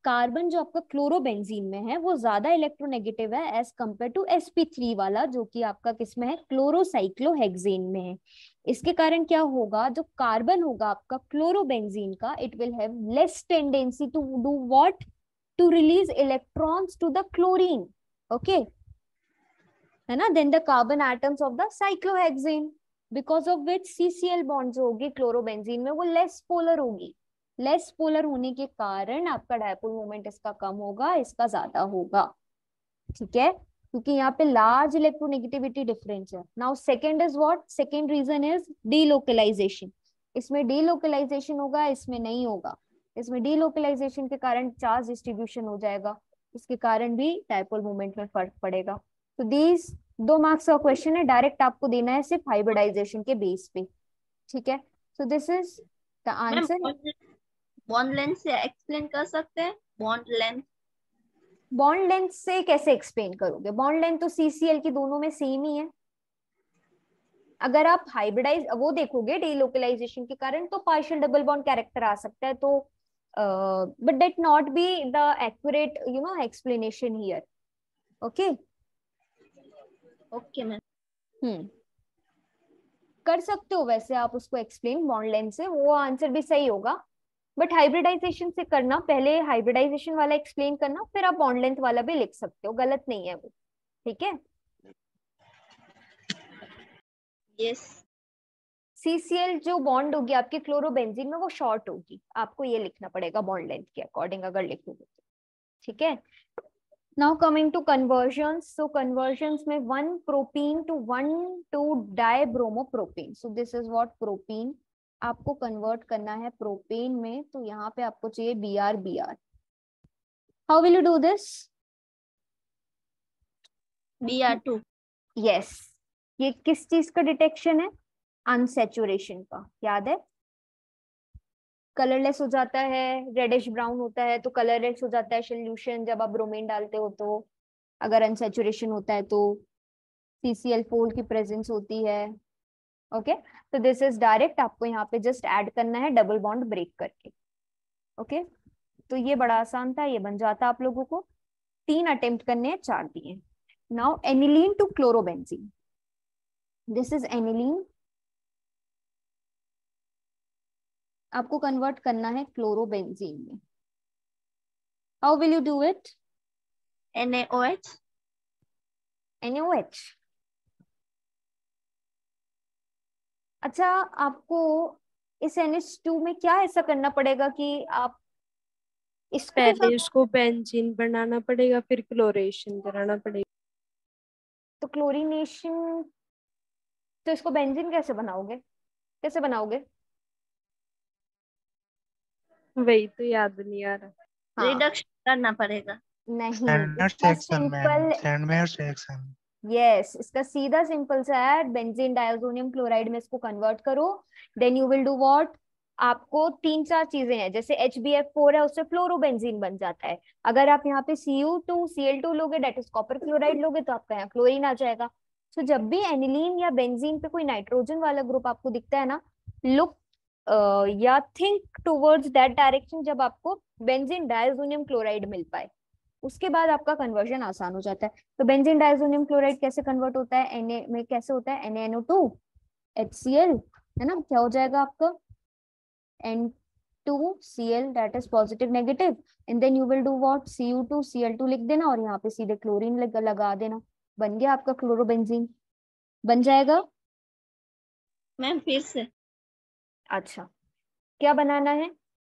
कार्बन जो आपका क्लोरोबेंजीन में है वो ज्यादा इलेक्ट्रोनेगेटिव है एज कंपेयर टू sp3 वाला, जो कि आपका किसमें है? क्लोरोसाइक्लोहेक्सेन में है. इसके कारण क्या होगा? जो कार्बन होगा आपका क्लोरोबेंजीन का, it will have less tendency to do what? To release electrons to the chlorine. Okay, है ना. Then the carbon atoms of the cyclohexane, because of which CCl bond जो होगी क्लोरोबेंजीन में वो लेस पोलर होगी. Less polar होने के कारण आपका डायपोल मोमेंट इसका कम होगा, इसका ज्यादा होगा. ठीक है, क्योंकि यहाँ पे लार्ज इलेक्ट्रोनेगेटिविटी डिफरेंस है. Now second is what? Second reason is delocalisation. इसमें डीलोकलाइजेशन होगा, इसमें नहीं होगा. इसमें डीलोकलाइजेशन के कारण चार्ज डिस्ट्रीब्यूशन हो जाएगा, इसके कारण भी डायपोल मोमेंट में फर्क पड़ेगा. तो दीज 2 मार्क्स का क्वेश्चन है, डायरेक्ट आपको देना है सिर्फ हाइब्रिडाइजेशन के बेस पे. ठीक है, सो this is the answer. Bond length से एक्सप्लेन कर सकते हैं? बॉन्ड लेंथ बॉन्ड लेंथ से कैसे एक्सप्लेन करोगे? बॉन्ड लेंथ तो CCl की दोनों में सेम ही है। अगर आप हाइब्रिडाइज वो देखोगे डीलोकलाइजेशन के कारण तो पार्शियल डबल बॉन्ड कैरेक्टर आ सकता है, तो but that not be the accurate explanation here. Okay okay ma'am. कर सकते हो वैसे आप उसको एक्सप्लेन बॉन्ड लेंथ से, वो आंसर भी सही होगा। बट हाइब्रिडाइजेशन से करना, पहले हाइब्रिडाइजेशन वाला एक्सप्लेन करना, फिर आप बॉन्ड लेंथ वाला भी लिख सकते हो, गलत नहीं है वो। ठीक है। यस। CCl जो बॉन्ड होगी आपकी क्लोरोबेंजीन में वो शॉर्ट होगी, आपको ये लिखना पड़ेगा बॉन्ड लेंथ के अकॉर्डिंग अगर लिखोगे तो। ठीक है। Now coming to conversions, so conversions में 1 propene to 1,2 dibromopropene, so this is what propene आपको कन्वर्ट करना है प्रोपेन में, तो यहाँ पे आपको चाहिए Br। How will you do this? Br2। Yes. ये किस चीज का डिटेक्शन है? अनसैचुरेशन का, याद है? कलरलेस हो जाता है, रेडिश ब्राउन होता है तो कलरलेस हो जाता है सोल्यूशन जब आप ब्रोमीन डालते हो, तो अगर अनसैचुरेशन होता है तो CCl4 की प्रेजेंस होती है। ओके, तो दिस इज डायरेक्ट, आपको यहाँ पे जस्ट ऐड करना है डबल बॉन्ड ब्रेक करके। ओके, तो ये बड़ा आसान था, ये बन जाता आप लोगों को। 3 अटेम्प्ट करने हैं, 4 दिए। Now aniline to chlorobenzene, this is aniline, आपको कन्वर्ट करना है क्लोरोबेंजीन में। How will you do it? NaOH। NaOH। अच्छा, आपको इस NH2 में क्या ऐसा करना पड़ेगा कि आप इसको भी पहले उसको बेंजीन बनाना पड़ेगा, फिर क्लोरेशन कराना पड़ेगा। तो क्लोरीनेशन, तो इसको बेंजीन कैसे बनाओगे? कैसे बनाओगे? वही तो याद नहीं आ रहा। हाँ, रिडक्शन करना पड़ेगा। नहीं, स्टैंडर्ड इसका section ma'am, simple, standard section. Yes, इसका सीधा सिंपल सा है, बेंजीन डायजोनियम क्लोराइड में इसको कन्वर्ट करो, then you will do what. आपको 3-4 चीजें हैं, जैसे HbF4 है उससे फ्लोरोबेंजीन बन जाता है। अगर आप यहाँ पे Cu2Cl2 लोगे, डेट इज कॉपर क्लोराइड लोगे, तो आपका यहाँ क्लोरीन आ जाएगा। तो जब भी एनिलीन या बेंजीन पे कोई नाइट्रोजन वाला ग्रुप आपको दिखता है ना, लुक या थिंक टुवर्ड्स दैट डायरेक्शन, जब आपको बेंजीन डायजोनियम क्लोराइड मिल पाए, उसके बाद आपका कन्वर्जन आसान हो जाता है। तो बेंजीन डायजोनियम क्लोराइड कैसे कन्वर्ट होता है? Na में कैसे होता है? NaNO2 HCl, है ना? क्या हो जाएगा आपका? N2Cl, that is positive negative, and then you will do what? Cu2Cl2 लिख देना और यहाँ पे सीधे क्लोरीन लगा देना, बन गया आपका क्लोरोबेंजीन। बन जाएगा। मैम फिर से। अच्छा, क्या बनाना है?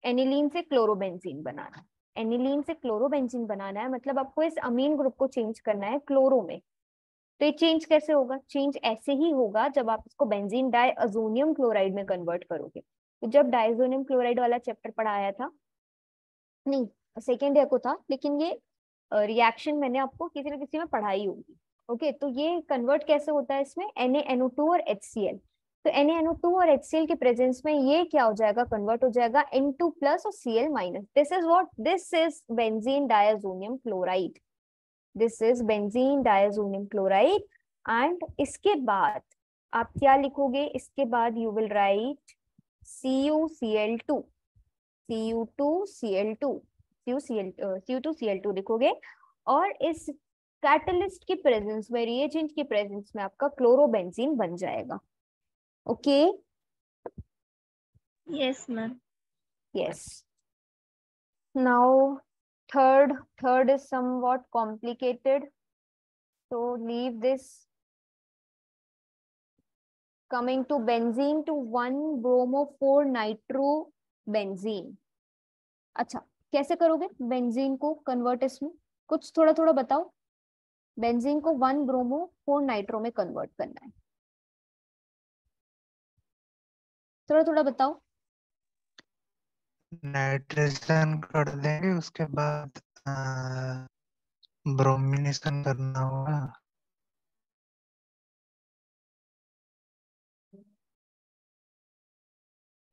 एनिलीन से क्लोरोबेंजीन बनाना है। एनिलीन से क्लोरोबेंजीन बनाना है, मतलब आपको इस अमीन ग्रुप को चेंज करना है क्लोरो में। तो ये चेंज कैसे होगा? चेंज ऐसे ही होगा जब आप इसको बेंजीन डाइअजोनियम क्लोराइड में कन्वर्ट करोगे। तो जब डाइअजोनियम क्लोराइड वाला चैप्टर पढ़ाया था, नहीं सेकेंड ईयर को था, लेकिन ये रिएक्शन मैंने आपको किसी न किसी में पढ़ाई होगी। ओके, तो ये कन्वर्ट कैसे होता है इसमें? NaNO2 और HCl। तो NaNO2 और HCl के प्रेजेंस में ये क्या हो जाएगा? कन्वर्ट हो जाएगा N2 प्लस और Cl minus. This is what? This is benzene diazonium chloride. This is benzene diazonium chloride. And इसके बाद आप क्या लिखोगे? इसके बाद you will write CuCl2, Cu2Cl2, Cu2Cl2 लिखोगे, और इस कैटलिस्ट की प्रेजेंस में, रिएजेंट की प्रेजेंस में आपका क्लोरोबेंजीन बन जाएगा। Okay, yes ma'am. yes. Now third is somewhat complicated, so leave this. Coming to benzene to 1-bromo-4 nitrobenzene. अच्छा, कैसे करोगे बेंजीन को कन्वर्ट? इसमें कुछ थोड़ा थोड़ा बताओ। बेंजीन को 1-bromo-4 नाइट्रो में कन्वर्ट करना है, थोड़ा थोड़ा बताओ। नाइट्रेशन कर देंगे, उसके बाद ब्रोमिनेशन करना होगा।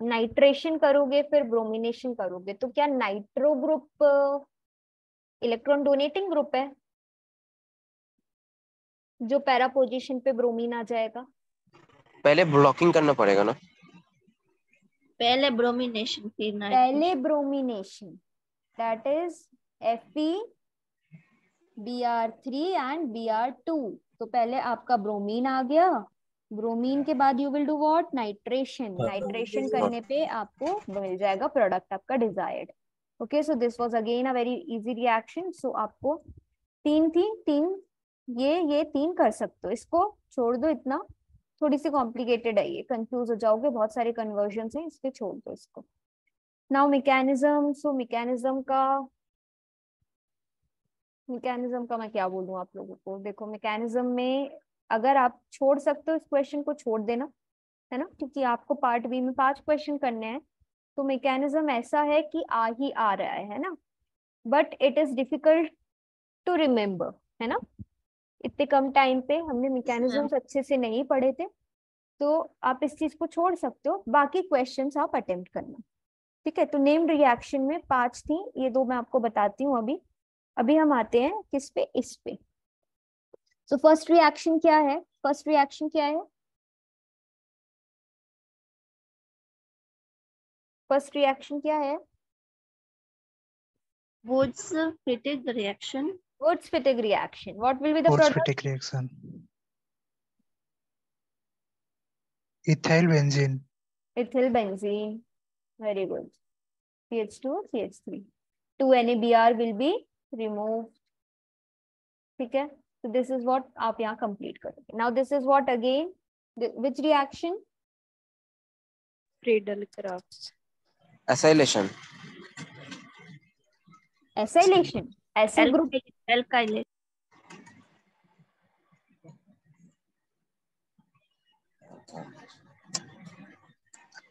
नाइट्रेशन करोगे फिर ब्रोमिनेशन करोगे, तो क्या nitro group electron donating group है, जो पैरा पोजीशन पे ब्रोमीन आ जाएगा। पहले ब्लॉकिंग करना पड़ेगा ना? पहले ब्रोमिनेशन फिर पहले nitration. Bromination, that is Fe Br3 and Br2। तो पहले आपका ब्रोमीन आ गया, ब्रोमीन के बाद you will do what, nitration. Nitration करने पे आपको मिल जाएगा प्रोडक्ट आपका desired. Okay, so this was again a very easy reaction. सो आपको तीन ये तीन कर सकते हो, इसको छोड़ दो, इतना थोड़ी सी कॉम्प्लिकेटेड है ये, कंफ्यूज हो जाओगे, बहुत सारे कन्वर्जन है, इसलिए छोड़ दो इसको। Now mechanism. सो मैकेनिज्म का मैं क्या बोलूं आप लोगों को। देखो मैकेनिज्म में अगर आप छोड़ सकते हो इस क्वेश्चन को, छोड़ देना, है ना, क्योंकि आपको पार्ट बी में 5 क्वेश्चन करने हैं। तो मैकेनिज्म ऐसा है कि आ ही आ रहा है ना, but it is difficult to remember, है ना, इतने कम टाइम पे हमने मैकेनिज्म्स अच्छे से नहीं पढ़े थे। तो आप इस चीज को छोड़ सकते हो, बाकी क्वेश्चंस आप अटेम्प्ट करना, ठीक है। तो नेम्ड रिएक्शन में 5 थी, ये 2 मैं आपको बताती हूँ अभी। अभी हम आते हैं किस पे, इस पे। सो फर्स्ट रिएक्शन क्या है, फर्स्ट रिएक्शन क्या है, फर्स्ट रिएक्शन क्या है? Wurtz-Fittig reaction. Wurtz-Fittig reaction. What will be the product? Wurtz-Fittig reaction. Ethyl benzene. Ethyl benzene. Very good. CH2, CH3. 2 NaBr will be removed. ठीक है, so this is what आप यहाँ complete करोगे. Now this is what again? Which reaction? Friedel-Crafts. Acylation. Acylation. Acyl group. Alkylation.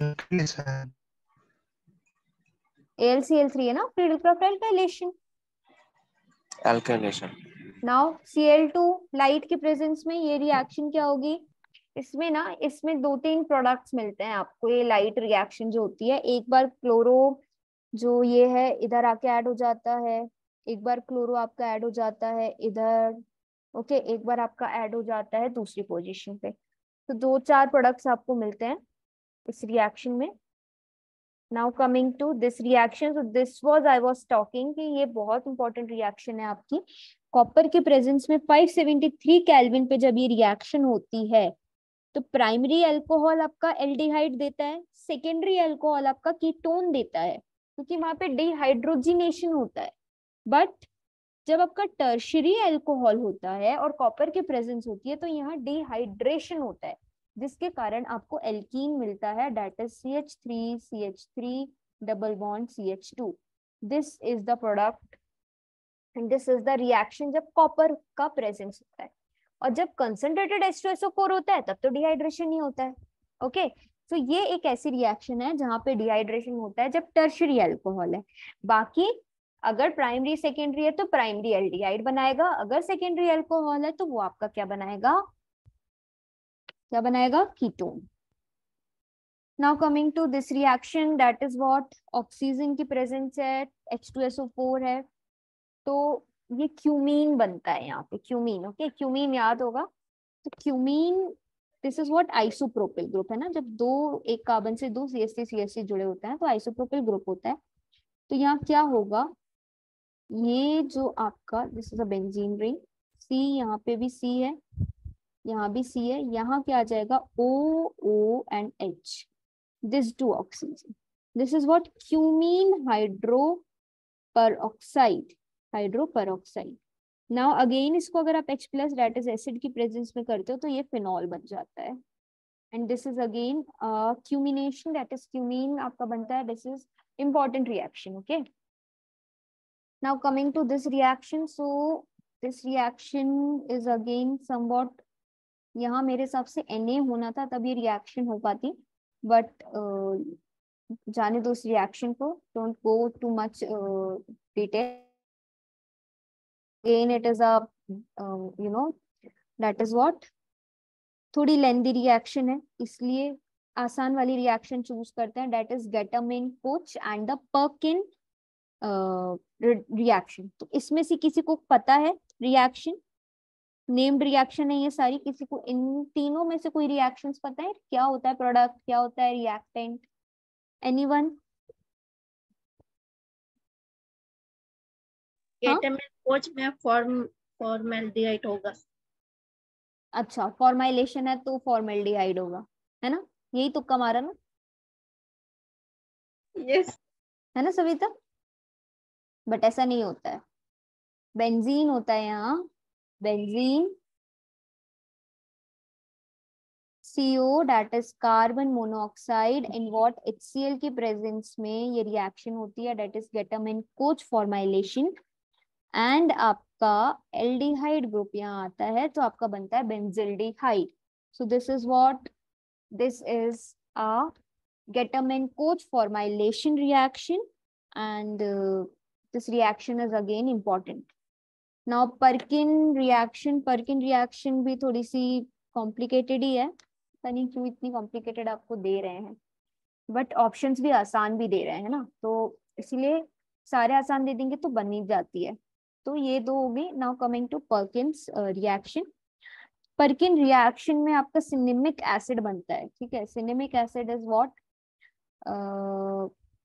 Alkylation. AlCl3 है ना, Friedel-Crafts alkylation. Alkylation. Now Cl2 light की presence में ये रिएक्शन क्या होगी, इसमें ना, इसमें 2-3 प्रोडक्ट्स मिलते हैं आपको। ये लाइट रिएक्शन जो होती है, एक बार क्लोरो जो ये है इधर आके ऐड हो जाता है, एक बार क्लोरो आपका ऐड हो जाता है इधर, ओके, एक बार आपका ऐड हो जाता है दूसरी पोजीशन पे। तो 2-4 प्रोडक्ट्स आपको मिलते हैं इस रिएक्शन में। Now coming to this reaction, so this was I was talking कि ये बहुत इंपॉर्टेंट रिएक्शन है आपकी। कॉपर के प्रेजेंस में 573 केल्विन पे जब ये रिएक्शन होती है तो प्राइमरी अल्कोहल आपका एल्डिहाइड देता है, सेकेंडरी अल्कोहल आपका कीटोन देता है, क्योंकि वहां पे डिहाइड्रोजिनेशन होता है। बट जब आपका टर्शियरी अल्कोहल होता है और कॉपर की प्रेजेंस होती है तो यहाँ डिहाइड्रेशन होता है, जिसके कारण आपको एल्कीन मिलता है, that is CH3 double bond CH2। This is the product and this is the reaction जब कॉपर का प्रेजेंस होता है। और जब कंसंट्रेटेड H2SO4 होता है तब तो डिहाइड्रेशन नहीं होता है। ओके, तो ये एक ऐसी रिएक्शन है जहां पे डिहाइड्रेशन होता है जब टर्शियरी अल्कोहल है। बाकी अगर प्राइमरी सेकेंडरी है तो प्राइमरी एल्डिहाइड बनाएगा, अगर सेकेंडरी अल्कोहल है तो वो आपका क्या बनाएगा, क्या बनाएगा, ketone. Now coming to this reaction, that is what, oxygen की प्रेजेंस है, H2SO4 है, तो ये क्यूमीन बनता है यहाँ पे, क्यूमीन। ओके, क्यूमीन याद होगा, तो cumene this is what, isopropyl group है ना, जब दो एक कार्बन से दो CH3CH3 जुड़े होते हैं तो आइसोप्रोपिल ग्रुप होता है। तो यहाँ क्या होगा, ये जो आपका this is a benzene ring, C यहाँ पे भी C है, यहाँ भी C है, यहाँ क्या आ जाएगा O and H, this 2 oxygen, this is what cumene hydroperoxide. Now again इसको अगर आप H plus that is acid की प्रेजेंस में करते हो तो ये फिनॉल बन जाता है, and this is again cumination, that is cumene आपका बनता है, this is important reaction. Okay, now coming to this reaction, so this reaction is again somewhat, यहाँ मेरे हिसाब से Na होना था तब ये रिएक्शन हो पाती, बट जाने दो इस रिएक्शन को, don't go too much detail. Again it is a that is what, थोड़ी लेंदी रिएक्शन है, इसलिए आसान वाली रिएक्शन चूज करते हैं, that is Getamin Koch and the Perkin reaction. तो इसमें से किसी को पता है रिएक्शन, नेम्ड रिएक्शन है ये सारी, किसी को इन तीनों में से कोई रिएक्शंस पता है? क्या होता है प्रोडक्ट, क्या होता है रिएक्टेंट? एनीवन? केटामिन कोच में फॉर्मल्डिहाइड होगा। अच्छा, फॉर्माइलेशन है तो फॉर्मल्डिहाइड होगा, है ना? यही तुक्का मारा ना, यस है ना सविता? बट ऐसा नहीं होता है, बेंजीन होता है यहाँ, benzene CO that is carbon monoxide in what HCl की प्रेजेंस में ये रिएक्शन होती है, that is Gattermann Koch formylation. And आपका एल्डिहाइड ग्रुप यहाँ आता है तो आपका बनता है benzaldehyde. So this is what, this is a Gattermann Koch formylation reaction and this reaction is again important. Now Perkin reaction भी थोड़ी सी कॉम्प्लिकेटेड ही है, पता नहीं क्यों इतनी कॉम्प्लिकेटेड आपको दे रहे हैं, बट ऑप्शंस भी आसान भी दे रहे हैं ना, तो इसीलिए सारे आसान दे देंगे तो बन ही जाती है। तो ये दो होगी। Now coming to Perkin's reaction. Perkin reaction में आपका सिनेमिक एसिड बनता है, ठीक है? Cinnamic acid is what,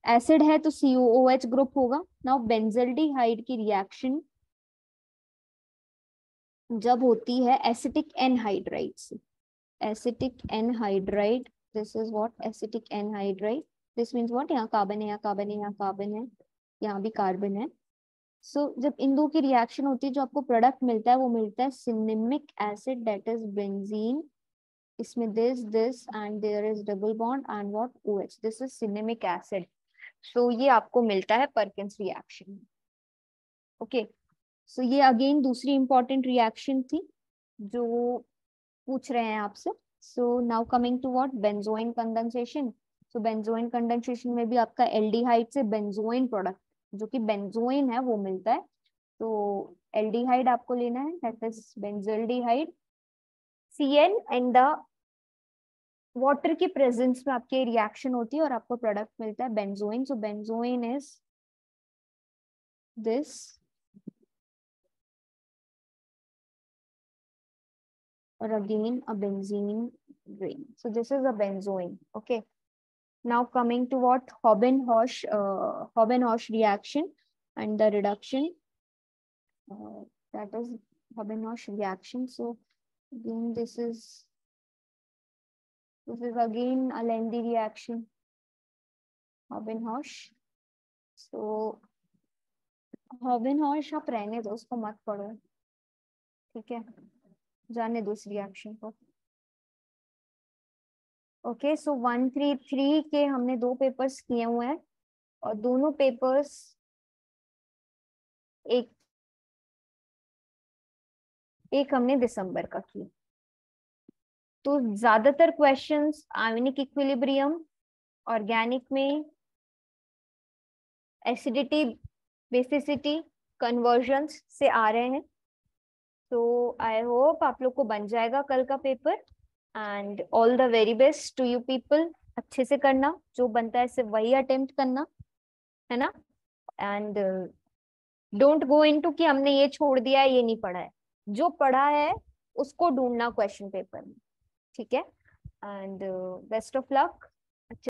acid है तो COOH ग्रुप होगा। नाउ बेंजल्डिहाइड की रिएक्शन जब होती है एसिटिक एनहाइड्राइड से, acetic anhydride, this is what acetic anhydride, this means what, यहाँ कार्बन है, यहाँ कार्बन है, यहाँ कार्बन है, यहाँ भी कार्बन है। सो जब इन दो की रिएक्शन होती है जो आपको प्रोडक्ट मिलता है वो मिलता है cinnamic acid, that is benzene. इसमें this and there is double bond and what OH, this is cinnamic acid. So ये आपको मिलता है पर्किन्स रिएक्शन। ओके, सो ये अगेन दूसरी इंपॉर्टेंट रिएक्शन थी जो पूछ रहे हैं आपसे। So now coming to what, benzoin condensation. So benzoin condensation में भी आपका एल्डिहाइड से बेंजोइन प्रोडक्ट जो कि बेंजोइन है वो मिलता है। तो एल्डिहाइड आपको लेना है, that is benzaldehyde. CN and the water की प्रेजेंस में आपकी रिएक्शन होती है और आपको प्रोडक्ट मिलता है benzoin. So benzoin is this, और again a benzene ring. So this is a benzoin. Okay. Now coming to what, Haber-Bosch reaction and the reduction. That is Haber-Bosch reaction. So again this is again a lengthy reaction, Haber-Bosch. So Haber-Bosch आप रहने दो, उसको मत पढ़ो, ठीक है? जाने दो इस रिएक्शन को। ओके, सो 133 के हमने दो पेपर्स किए हुए हैं और दोनों पेपर्स एक हमने दिसंबर का किया। तो ज्यादातर क्वेश्चंस आयोनिक इक्विलिब्रियम, ऑर्गेनिक में एसिडिटी, बेसिसिटी, कन्वर्जन्स से आ रहे हैं। तो आई होप आप लोग को बन जाएगा कल का paper and all the very best to you people. अच्छे से करना, जो बनता है सिर्फ वही अटेम्प्ट करना, है ना? एंड डोंट गो इनटू कि हमने ये छोड़ दिया है, ये नहीं पढ़ा है। जो पढ़ा है उसको ढूंढना क्वेश्चन पेपर में, ठीक है? And best of luck.